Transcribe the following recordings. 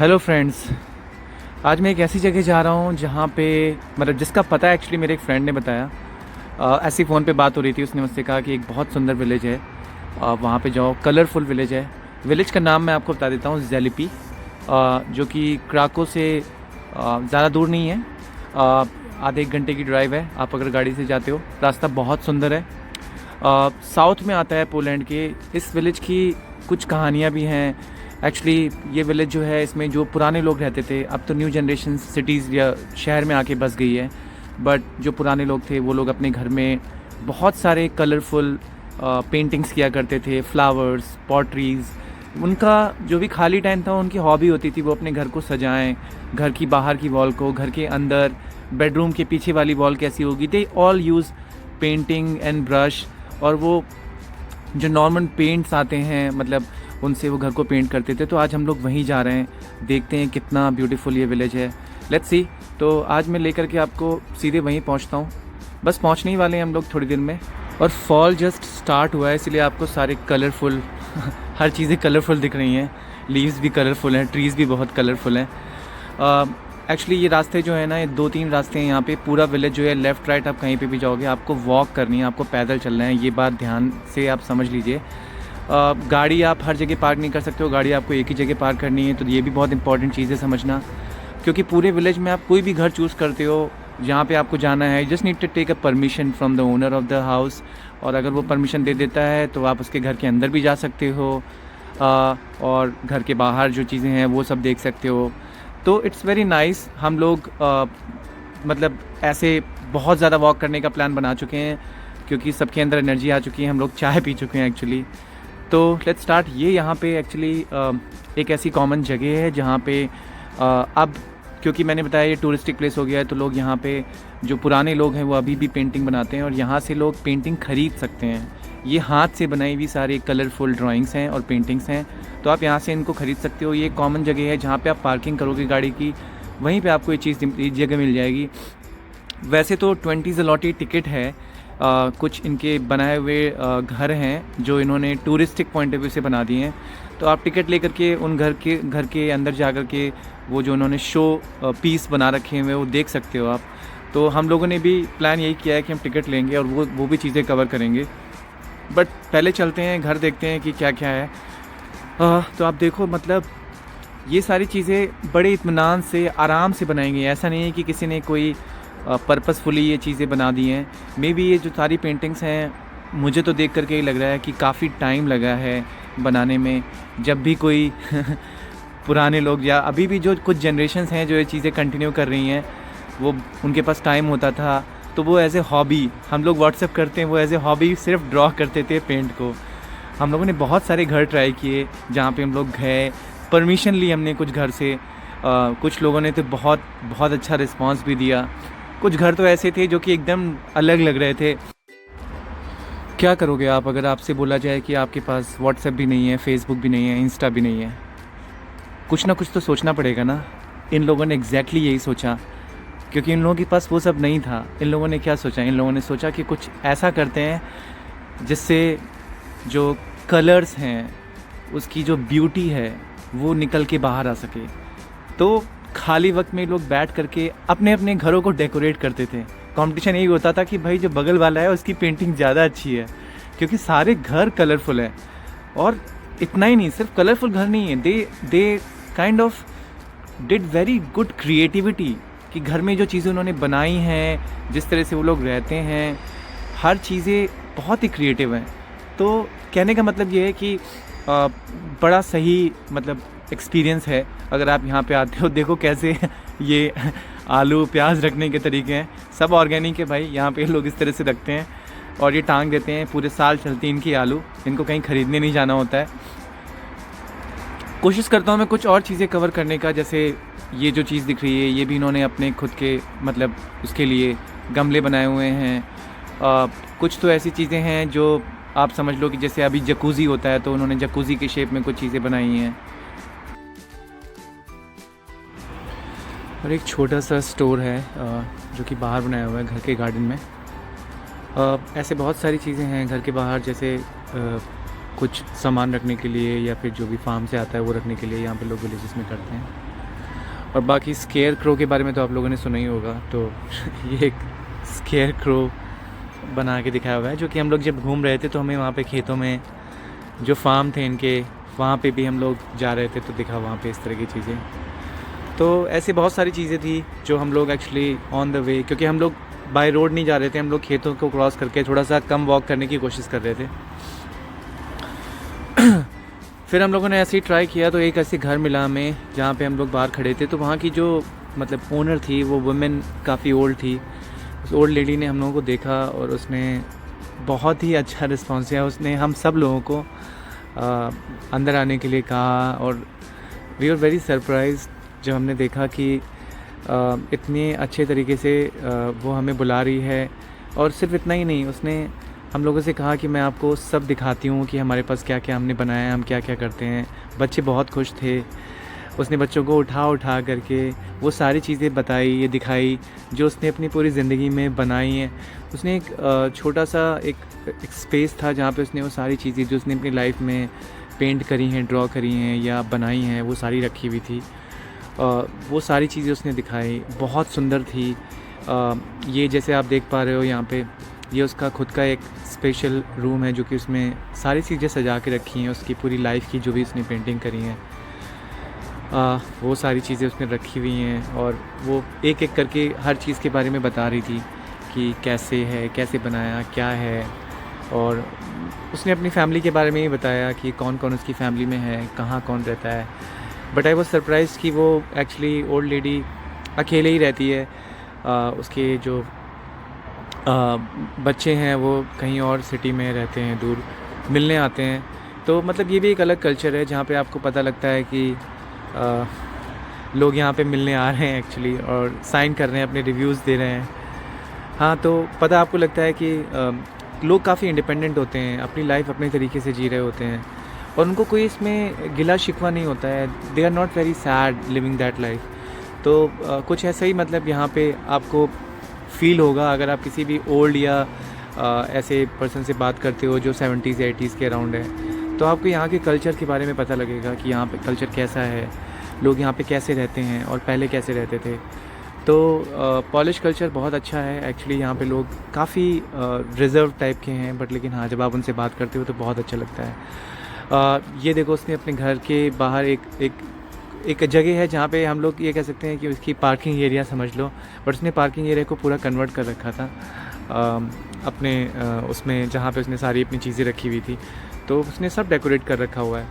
Hello friends. आज मैं एक ऐसी जगह जा रहा हूँ जहाँ पे मतलब जिसका पता है एक्चुअली मेरे एक फ्रेंड ने बताया। ऐसी फ़ोन पे बात हो रही थी, उसने मुझसे कहा कि एक बहुत सुंदर विलेज है, वहाँ पे जाओ, कलरफुल विलेज है। विलेज का नाम मैं आपको बता देता हूँ, ज़ेलिपी, जो कि क्राको से ज़्यादा दूर नहीं है। आधे एक घंटे की ड्राइव है आप अगर गाड़ी से जाते हो। रास्ता बहुत सुंदर है, साउथ में आता है पोलैंड के। इस विलेज की कुछ कहानियाँ भी हैं। एक्चुअली ये विलेज जो है, इसमें जो पुराने लोग रहते थे, अब तो न्यू जनरेशन सिटीज़ या शहर में आके बस गई है, बट जो पुराने लोग थे वो लोग अपने घर में बहुत सारे कलरफुल पेंटिंग्स किया करते थे, फ्लावर्स, पॉटरीज़। उनका जो भी खाली टाइम था, उनकी हॉबी होती थी वो अपने घर को सजाएं, घर की बाहर की वॉल को, घर के अंदर, बेडरूम के पीछे वाली वॉल कैसी होगी, they all use painting and brush. और वो जो नॉर्मल पेंट्स आते हैं, मतलब उनसे वो घर को पेंट करते थे। तो आज हम लोग वहीं जा रहे हैं, देखते हैं कितना ब्यूटीफुल ये विलेज है। Let's see. तो आज मैं लेकर के आपको सीधे वहीं पहुंचता हूं, बस पहुंचने ही वाले हैं हम लोग थोड़ी देर में। और फॉल जस्ट स्टार्ट हुआ है, इसलिए आपको सारे कलरफुल हर चीज़ें कलरफुल दिख रही हैं। लीव्स भी कलरफुल हैं, ट्रीज़ भी बहुत कलरफुल हैं। एक्चुअली ये रास्ते जो है ना, ये 2-3 रास्ते हैं यहाँ पे। पूरा विलेज जो है, लेफ़्ट राइट आप कहीं पे भी जाओगे, आपको वॉक करनी है, आपको पैदल चलना है। ये बात ध्यान से आप समझ लीजिए। गाड़ी आप हर जगह पार्क नहीं कर सकते हो, गाड़ी आपको एक ही जगह पार्क करनी है। तो ये भी बहुत इंपॉर्टेंट चीज़ है समझना, क्योंकि पूरे विलेज में आप कोई भी घर चूज़ करते हो, जहाँ पे आपको जाना है, just need to take a permission from the owner of the house. और अगर वो परमिशन दे देता है तो आप उसके घर के अंदर भी जा सकते हो, और घर के बाहर जो चीज़ें हैं वो सब देख सकते हो। तो इट्स वेरी नाइस। हम लोग मतलब ऐसे बहुत ज़्यादा वॉक करने का प्लान बना चुके हैं, क्योंकि सबके अंदर एनर्जी आ चुकी है, हम लोग चाय पी चुके हैं एक्चुअली। तो लेट्स स्टार्ट। ये यहाँ पे एक्चुअली एक ऐसी कॉमन जगह है जहाँ पे अब, क्योंकि मैंने बताया ये टूरिस्टिक प्लेस हो गया है, तो लोग यहाँ पे जो पुराने लोग हैं वो अभी भी पेंटिंग बनाते हैं, और यहाँ से लोग पेंटिंग ख़रीद सकते हैं। ये हाथ से बनाई हुई सारी कलरफुल ड्राइंग्स हैं और पेंटिंग्स हैं, तो आप यहाँ से इनको ख़रीद सकते हो। ये कॉमन जगह है जहाँ पे आप पार्किंग करोगे गाड़ी की, वहीं पे आपको ये जगह मिल जाएगी। वैसे तो 20 ज़लोटी टिकट है। कुछ इनके बनाए हुए घर हैं जो इन्होंने टूरिस्टिक पॉइंट ऑफ व्यू से बना दिए हैं, तो आप टिकट लेकर के उन घर के अंदर जा कर के वो जो उन्होंने शो पीस बना रखे हैं वो देख सकते हो आप। तो हम लोगों ने भी प्लान यही किया है कि हम टिकट लेंगे और वो भी चीज़ें कवर करेंगे। बट पहले चलते हैं, घर देखते हैं कि क्या क्या है। तो आप देखो, मतलब ये सारी चीज़ें बड़े इत्मीनान से, आराम से बनाई गई हैं। ऐसा नहीं है कि किसी ने कोई पर्पसफुली ये चीज़ें बना दी हैं। मे बी ये जो सारी पेंटिंग्स हैं, मुझे तो देख करके ही लग रहा है कि काफ़ी टाइम लगा है बनाने में। जब भी कोई पुराने लोग या अभी भी जो कुछ जनरेशन्स हैं जो ये चीज़ें कंटिन्यू कर रही हैं, वो उनके पास टाइम होता था तो वो एज़ ए हॉबी, हम लोग व्हाट्सएप करते हैं, वो एज़ ए हॉबी सिर्फ ड्रॉ करते थे पेंट को। हम लोगों ने बहुत सारे घर ट्राई किए जहाँ पे हम लोग गए, परमिशन ली हमने कुछ घर से। कुछ लोगों ने तो बहुत बहुत अच्छा रिस्पांस भी दिया। कुछ घर तो ऐसे थे जो कि एकदम अलग लग रहे थे। क्या करोगे आप अगर आपसे बोला जाए कि आपके पास व्हाट्सएप भी नहीं है, फेसबुक भी नहीं है, इंस्टा भी नहीं है? कुछ ना कुछ तो सोचना पड़ेगा ना। इन लोगों ने एग्जैक्टली यही सोचा, क्योंकि इन लोगों के पास वो सब नहीं था। इन लोगों ने क्या सोचा? इन लोगों ने सोचा कि कुछ ऐसा करते हैं जिससे जो कलर्स हैं, उसकी जो ब्यूटी है वो निकल के बाहर आ सके। तो खाली वक्त में लोग बैठ करके अपने अपने घरों को डेकोरेट करते थे। कंपटीशन यही होता था कि भाई जो बगल वाला है उसकी पेंटिंग ज़्यादा अच्छी है, क्योंकि सारे घर कलरफुल है। और इतना ही नहीं, सिर्फ कलरफुल घर नहीं है, they kind of did very good creativity, कि घर में जो चीज़ें उन्होंने बनाई हैं, जिस तरह से वो लोग रहते हैं, हर चीज़ें बहुत ही क्रिएटिव हैं। तो कहने का मतलब ये है कि बड़ा सही मतलब एक्सपीरियंस है अगर आप यहाँ पे आते हो। देखो कैसे ये आलू प्याज रखने के तरीके हैं, सब ऑर्गेनिक है भाई। यहाँ पे लोग इस तरह से रखते हैं और ये टांग देते हैं, पूरे साल चलती है इनकी आलू, इनको कहीं ख़रीदने नहीं जाना होता है। कोशिश करता हूँ मैं कुछ और चीज़ें कवर करने का, जैसे ये जो चीज़ दिख रही है, ये भी इन्होंने अपने खुद के मतलब उसके लिए गमले बनाए हुए हैं। कुछ तो ऐसी चीज़ें हैं जो आप समझ लो कि जैसे अभी जकूज़ी होता है, तो उन्होंने जकूज़ी के शेप में कुछ चीज़ें बनाई हैं। और एक छोटा सा स्टोर है जो कि बाहर बनाया हुआ है घर के गार्डन में। ऐसे बहुत सारी चीज़ें हैं घर के बाहर, जैसे कुछ सामान रखने के लिए या फिर जो भी फार्म से आता है वो रखने के लिए यहाँ पे लोग विलेजेस में करते हैं। और बाकी स्केयर क्रो के बारे में तो आप लोगों ने सुना ही होगा। तो ये एक स्केयर क्रो बना के दिखाया हुआ है, जो कि हम लोग जब घूम रहे थे तो हमें वहाँ पे खेतों में जो फार्म थे इनके, वहाँ पे भी हम लोग जा रहे थे तो दिखा वहाँ पे इस तरह की चीज़ें। तो ऐसे बहुत सारी चीज़ें थी जो हम लोग एक्चुअली ऑन द वे, क्योंकि हम लोग बाय रोड नहीं जा रहे थे, हम लोग खेतों को क्रॉस करके थोड़ा सा कम वॉक करने की कोशिश कर रहे थे। फिर हम लोगों ने ऐसे ही ट्राई किया तो एक ऐसे घर मिला हमें जहाँ पे हम लोग बाहर खड़े थे। तो वहाँ की जो मतलब ओनर थी वो वुमेन काफ़ी ओल्ड थी। उस ओल्ड लेडी ने हम लोगों को देखा और उसने बहुत ही अच्छा रिस्पॉन्स दिया। उसने हम सब लोगों को अंदर आने के लिए कहा और वी आर वेरी सरप्राइज जब हमने देखा कि इतने अच्छे तरीके से वो हमें बुला रही है। और सिर्फ इतना ही नहीं, उसने हम लोगों से कहा कि मैं आपको सब दिखाती हूँ कि हमारे पास क्या क्या हमने बनाया है, हम क्या क्या करते हैं। बच्चे बहुत खुश थे। उसने बच्चों को उठा करके वो सारी चीज़ें बताई, ये दिखाई जो उसने अपनी पूरी ज़िंदगी में बनाई हैं। उसने एक छोटा सा एक स्पेस था जहाँ पे उसने वो सारी चीज़ें जो उसने अपनी लाइफ में पेंट करी हैं, ड्रॉ करी हैं या बनाई हैं, वो सारी रखी हुई थी। वो सारी चीज़ें उसने दिखाई, बहुत सुंदर थी। ये जैसे आप देख पा रहे हो यहाँ पे, ये उसका खुद का एक स्पेशल रूम है जो कि उसमें सारी चीज़ें सजा के रखी हैं, उसकी पूरी लाइफ की जो भी उसने पेंटिंग करी हैं वो सारी चीज़ें उसने रखी हुई हैं। और वो एक एक करके हर चीज़ के बारे में बता रही थी कि कैसे है, कैसे बनाया, क्या है। और उसने अपनी फ़ैमिली के बारे में ही बताया कि कौन कौन उसकी फ़ैमिली में है, कहाँ कौन रहता है। बट आई वॉज सरप्राइज कि वो एक्चुअली ओल्ड लेडी अकेले ही रहती है। उसके जो बच्चे हैं वो कहीं और सिटी में रहते हैं, दूर मिलने आते हैं। तो मतलब ये भी एक अलग कल्चर है जहाँ पे आपको पता लगता है कि लोग यहाँ पे मिलने आ रहे हैं एक्चुअली और साइन कर रहे हैं, अपने रिव्यूज़ दे रहे हैं। हाँ, तो पता आपको लगता है कि लोग काफ़ी इंडिपेंडेंट होते हैं, अपनी लाइफ अपने तरीके से जी रहे होते हैं और उनको कोई इसमें गिला शिकवा नहीं होता है। They are not very sad living that life. तो कुछ ऐसा ही मतलब यहाँ पे आपको फील होगा अगर आप किसी भी ओल्ड या ऐसे पर्सन से बात करते हो जो 70s या 80s के अराउंड है। तो आपको यहाँ के कल्चर के बारे में पता लगेगा कि यहाँ पे कल्चर कैसा है, लोग यहाँ पे कैसे रहते हैं और पहले कैसे रहते थे। तो पॉलिश कल्चर बहुत अच्छा है एक्चुअली। यहाँ पे लोग काफ़ी रिज़र्व टाइप के हैं, बट लेकिन हाँ, जब आप उनसे बात करते हो तो बहुत अच्छा लगता है। ये देखो, उसने अपने घर के बाहर एक जगह है जहाँ पे हम लोग ये कह सकते हैं कि उसकी पार्किंग एरिया समझ लो, बट उसने पार्किंग एरिया को पूरा कन्वर्ट कर रखा था अपने उसमें, जहाँ पे उसने सारी अपनी चीज़ें रखी हुई थी। तो उसने सब डेकोरेट कर रखा हुआ है।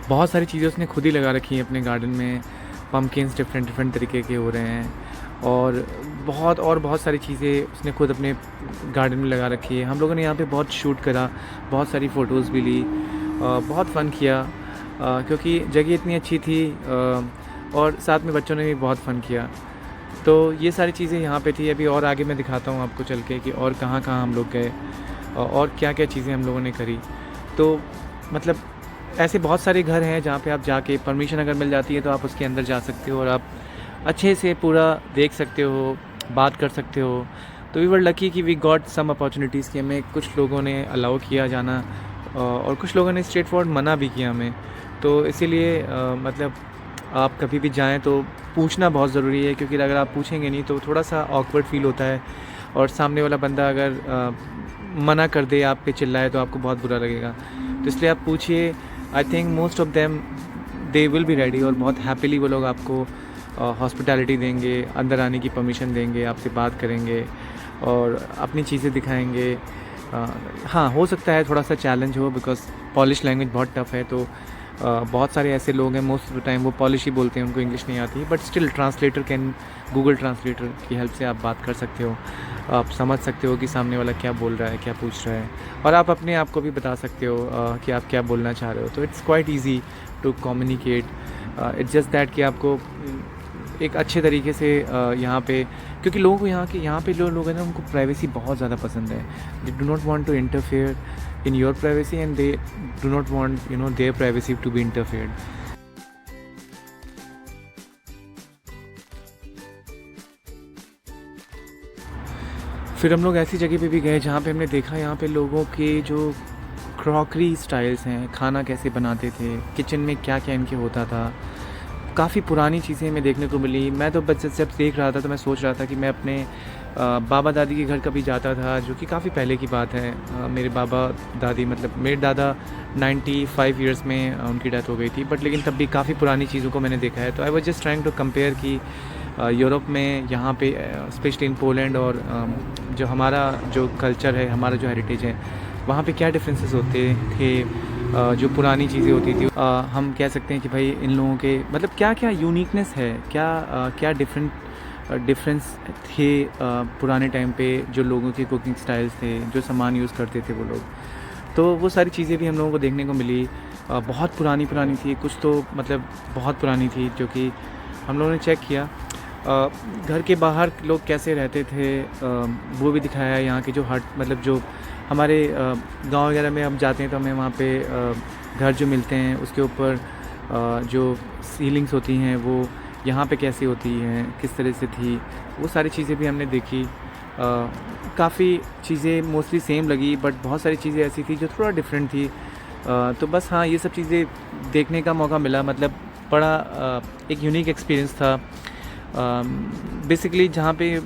बहुत सारी चीज़ें उसने खुद ही लगा रखी हैं अपने गार्डन में। पम्पकिन्स डिफरेंट तरीके के हो रहे हैं और बहुत सारी चीज़ें उसने खुद अपने गार्डन में लगा रखी है। हम लोगों ने यहाँ पे बहुत शूट करा, बहुत सारी फ़ोटोज़ भी ली, बहुत फ़न किया क्योंकि जगह इतनी अच्छी थी और साथ में बच्चों ने भी बहुत फ़न किया। तो ये सारी चीज़ें यहाँ पे थी। अभी और आगे मैं दिखाता हूँ आपको चल के कि और कहाँ हम लोग गए और क्या क्या चीज़ें हम लोगों ने करी। तो मतलब ऐसे बहुत सारे घर हैं जहाँ पे आप जाके परमिशन अगर मिल जाती है तो आप उसके अंदर जा सकते हो और आप अच्छे से पूरा देख सकते हो, बात कर सकते हो। तो वी वर लकी कि वी गॉट सम अपॉर्चुनिटीज़ कि हमें कुछ लोगों ने अलाउ किया जाना और कुछ लोगों ने स्ट्रेट फॉरवर्ड मना भी किया हमें। तो इसीलिए मतलब आप कभी भी जाएं तो पूछना बहुत ज़रूरी है, क्योंकि अगर आप पूछेंगे नहीं तो थोड़ा सा ऑकवर्ड फील होता है और सामने वाला बंदा अगर मना कर दे, आप पे चिल्लाए, तो आपको बहुत बुरा लगेगा। तो इसलिए आप पूछिए। I think most of them they will be ready और बहुत हैप्पीली वो लोग आपको हॉस्पिटैलिटी देंगे, अंदर आने की परमिशन देंगे, आपसे बात करेंगे और अपनी चीज़ें दिखाएंगे। हाँ, हो सकता है थोड़ा सा चैलेंज हो बिकॉज पॉलिश लैंग्वेज बहुत टफ़ है। तो बहुत सारे ऐसे लोग हैं, मोस्ट ऑफ द टाइम वो पॉलिश ही बोलते हैं, उनको इंग्लिश नहीं आती, but still translator Google translator की हेल्प से आप बात कर सकते हो, आप समझ सकते हो कि सामने वाला क्या बोल रहा है, क्या पूछ रहा है, और आप अपने आप को भी बता सकते हो कि आप क्या बोलना चाह रहे हो। तो it's quite easy to communicate. It's just that कि आपको एक अच्छे तरीके से यहाँ पे, क्योंकि लोगों को यहाँ पे जो लोग हैं ना, उनको प्राइवेसी बहुत ज़्यादा पसंद है। They do not want to interfere in your privacy and they do not want their privacy to be interfered. फिर हम लोग ऐसी जगह पे भी गए जहाँ पे हमने देखा यहाँ पे लोगों के जो क्रॉकरी स्टाइल्स हैं, खाना कैसे बनाते थे, किचन में क्या क्या इनके होता था, काफ़ी पुरानी चीज़ें हमें देखने को मिली। मैं तो बच्चे जब देख रहा था तो मैं सोच रहा था कि मैं अपने बाबा दादी के घर कभी जाता था, जो कि काफ़ी पहले की बात है। मेरे बाबा दादी मतलब मेरे दादा 95 इयर्स में उनकी डेथ हो गई थी, बट लेकिन तब भी काफ़ी पुरानी चीज़ों को मैंने देखा है। तो I was just trying to compare कि यूरोप में यहाँ पे स्पेशली इन पोलैंड और जो हमारा जो कल्चर है, हमारा जो हेरिटेज है, वहाँ पे क्या डिफरेंसेस होते थे। जो पुरानी चीज़ें होती थी, हम कह सकते हैं कि भाई इन लोगों के मतलब क्या क्या यूनिकनेस है, क्या डिफरेंस थे पुराने टाइम पे जो लोगों के कुकिंग स्टाइल्स थे, जो सामान यूज़ करते थे वो लोग। तो वो सारी चीज़ें भी हम लोगों को देखने को मिली। बहुत पुरानी थी, कुछ तो मतलब बहुत पुरानी थी, जो कि हम लोगों ने चेक किया। घर के बाहर लोग कैसे रहते थे वो भी दिखाया है। यहाँ के जो हट मतलब जो हमारे गांव वगैरह में हम जाते हैं तो हमें वहाँ पे घर जो मिलते हैं उसके ऊपर जो सीलिंग्स होती हैं वो यहाँ पे कैसी होती हैं, किस तरह से थी, वो सारी चीज़ें भी हमने देखी। काफ़ी चीज़ें मोस्टली सेम लगी, बट बहुत सारी चीज़ें ऐसी थी जो थोड़ा डिफरेंट थी। तो बस हाँ, ये सब चीज़ें देखने का मौका मिला। मतलब बड़ा एक यूनिक एक्सपीरियंस था। बेसिकली जहाँ पे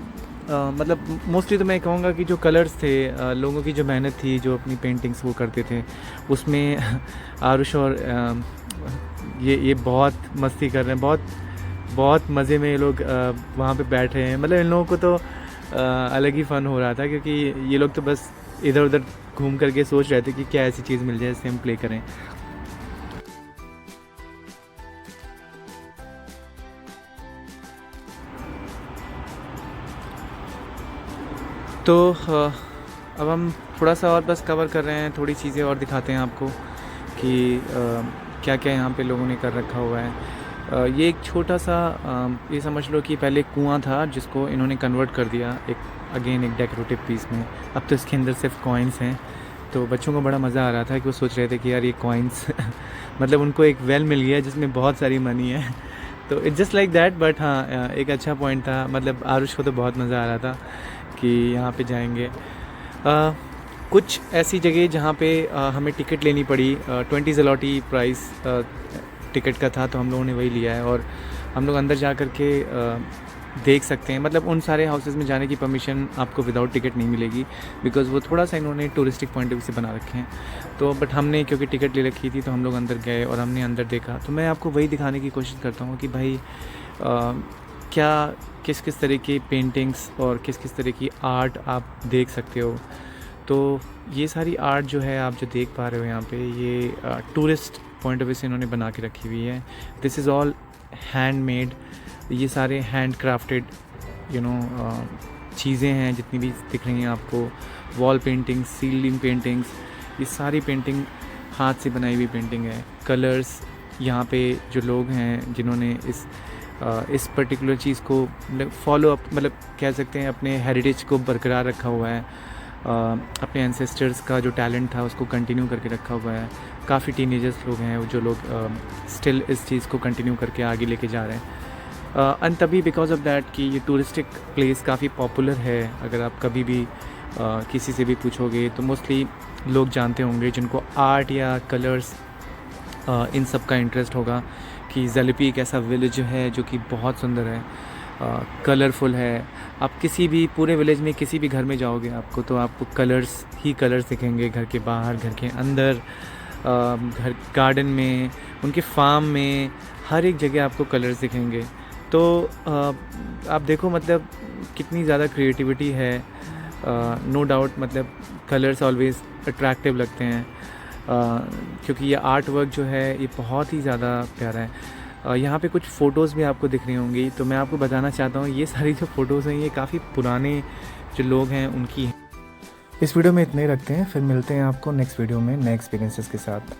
मतलब मोस्टली तो मैं कहूँगा कि जो कलर्स थे, लोगों की जो मेहनत थी, जो अपनी पेंटिंग्स वो करते थे, उसमें आरुष और ये बहुत मस्ती कर रहे हैं, बहुत मज़े में ये लोग वहाँ पे बैठ रहे हैं। मतलब इन लोगों को तो अलग ही फ़न हो रहा था, क्योंकि ये लोग तो बस इधर उधर घूम करके सोच रहे थे कि क्या ऐसी चीज़ मिल जाए जिससे हम प्ले करें। तो अब हम थोड़ा सा और बस कवर कर रहे हैं, थोड़ी चीज़ें और दिखाते हैं आपको कि क्या क्या यहाँ पे लोगों ने कर रखा हुआ है। ये एक छोटा सा ये समझ लो कि पहले कुआं था जिसको इन्होंने कन्वर्ट कर दिया एक डेकोरेटिव पीस में। अब तो इसके अंदर सिर्फ कॉइन्स हैं। तो बच्चों को बड़ा मज़ा आ रहा था कि वो सोच रहे थे कि यार ये कॉइन्स मतलब उनको एक वेल मिल गया जिसमें बहुत सारी मनी है। तो it's just like that. But हाँ, एक अच्छा पॉइंट था। मतलब आरुष को तो बहुत मज़ा आ रहा था कि यहाँ पे जाएंगे। कुछ ऐसी जगह जहाँ पे हमें टिकट लेनी पड़ी, 20 ज़लोटी प्राइस टिकट का था, तो हम लोगों ने वही लिया है और हम लोग अंदर जा कर के देख सकते हैं। मतलब उन सारे हाउसेज़ में जाने की परमिशन आपको विदाउट टिकट नहीं मिलेगी, बिकॉज़ वो थोड़ा सा इन्होंने टूरिस्टिक पॉइंट ऑफ व्यू से बना रखे हैं। तो बट हमने क्योंकि टिकट ले रखी थी तो हम लोग अंदर गए और हमने अंदर देखा। तो मैं आपको वही दिखाने की कोशिश करता हूँ कि भाई क्या किस तरह की पेंटिंग्स और किस तरह की आर्ट आप देख सकते हो। तो ये सारी आर्ट जो है आप जो देख पा रहे हो यहाँ पे, ये टूरिस्ट पॉइंट ऑफ व्यू से इन्होंने बना के रखी हुई है। This is all handmade. ये सारे हैंड क्राफ्टेड चीज़ें हैं जितनी भी दिख रही हैं आपको। वॉल पेंटिंग्स, सीलिंग पेंटिंग्स, ये सारी पेंटिंग हाथ से बनाई हुई पेंटिंग है। कलर्स, यहाँ पे जो लोग हैं जिन्होंने इस पर्टिकुलर चीज़ को फॉलो अप मतलब कह सकते हैं अपने हेरिटेज को बरकरार रखा हुआ है। अपने एंसेस्टर्स का जो टैलेंट था उसको कंटिन्यू करके रखा हुआ है। काफ़ी टीनेजर्स लोग हैं जो लोग स्टिल इस चीज़ को कंटिन्यू करके आगे लेके जा रहे हैं। एंड तभी बिकॉज ऑफ दैट कि ये टूरिस्टिक प्लेस काफ़ी पॉपुलर है। अगर आप कभी भी किसी से भी पूछोगे तो मोस्टली लोग जानते होंगे जिनको आर्ट या कलर्स इन सब का इंटरेस्ट होगा कि ज़ेलेपी एक ऐसा विलेज है जो कि बहुत सुंदर है, कलरफुल है। आप किसी भी पूरे विलेज में किसी भी घर में जाओगे आपको तो आपको कलर्स ही कलर्स दिखेंगे। घर के बाहर, घर के अंदर, घर गार्डन में, उनके फार्म में, हर एक जगह आपको कलर्स दिखेंगे। तो आप देखो मतलब कितनी ज़्यादा क्रिएटिविटी है। नो डाउट मतलब कलर्स ऑलवेज़ अट्रैक्टिव लगते हैं क्योंकि ये आर्ट वर्क जो है ये बहुत ही ज़्यादा प्यारा है। यहाँ पे कुछ फ़ोटोज़ भी आपको दिख रही होंगी, तो मैं आपको बताना चाहता हूँ ये सारी जो फ़ोटोज़ हैं ये काफ़ी पुराने जो लोग हैं उनकी हैं। इस वीडियो में इतने ही रखते हैं, फिर मिलते हैं आपको नेक्स्ट वीडियो में नए एक्सपीरियंसेस के साथ।